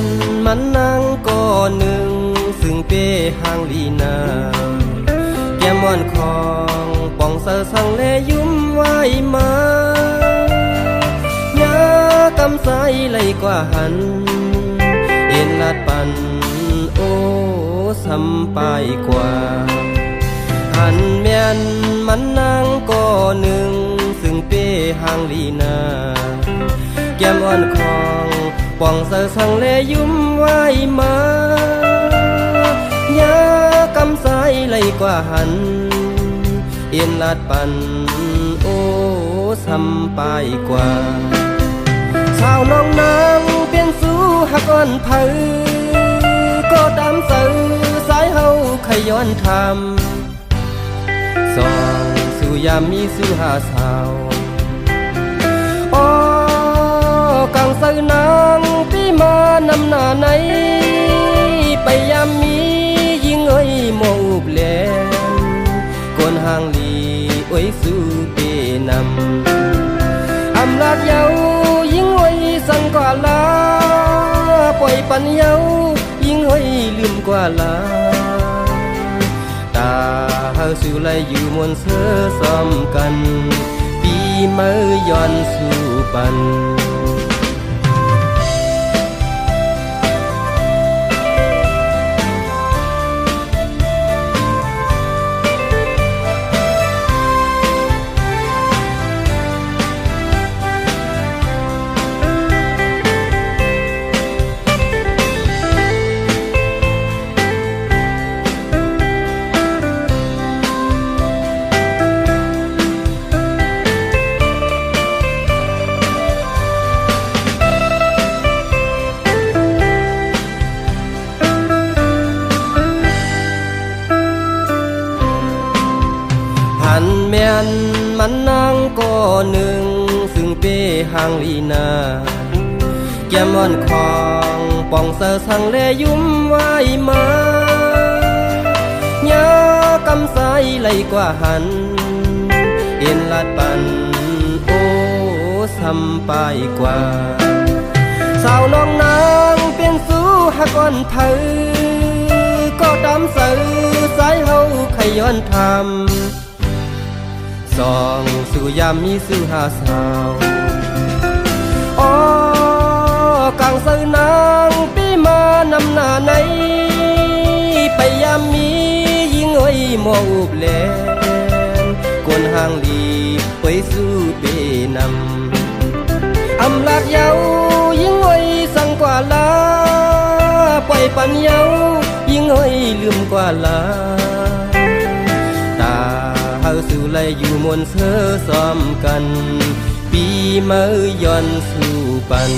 นมันนางก็หนึ่งซึ่งเป้หางลีนาแก้มอ่อนของป่องเสอสังเลยุ่มไว้มาญากำใสไหลกว่าหันเอ็นลาดปันโอ้สำไปกว่าหันแม่นมันนางก็หนึ่งซึ่งเป้หางลีนาแก้มอ่อนของป่องเสอสังเลยุ่มไว้มายากำใสไหลกว่าหันเอ็นลาดปันโอ้สำไปกว่าชาวน้องนางเปลี่ยนสู่หักอ่อนเผยก็ตามเสือสายเฮาขย้อนทำส่องสู่ยามมีสู่หาสาวอ้อกลางเสือนางพี่มานำหน้าในไปยามมียิ่งเอ้ยโมบแลนกวนห่างลีโอ้ยสู่เปนำอำลาดเยายิ่งเอ้ยสั่งกว่าลาปล่อยปัญเยายิ่งเอ้ยลืมกว่าลาตาเฮาสู่ไหลอยู่มวนเสือซ้อมกันปีมือย้อนสู่ปันหันแม่นมันนางก็หนึ่งซึ่งเป้หางลีนาแก้มอ่อนของป่องเสอสังเลยุ่มไว้มายากำใสไหลกว่าหันเอ็นลาดปันโอ้สำไปกว่าสาวน้องนางเปลี่ยนสู่หักอ่อนเผยก็ตามเสือสายเฮาขย้อนทำส่องสู่ยามมีสู่หาสาวอ้อกลางเสือนางพี่มานำหน้าในไปยามมียิ่งเอ้ยโมอุบแลนกวนห่างลีไปสู่เปนำอำลาดเยายิ่งเอ้ยสั่งกว่าลาปล่อยปัญเยายิ่งเอ้ยลืมกว่าลาเฮาสู่ไหลอยู่มวนเสือซ้อมกันปีมือย้อนสู่ปัน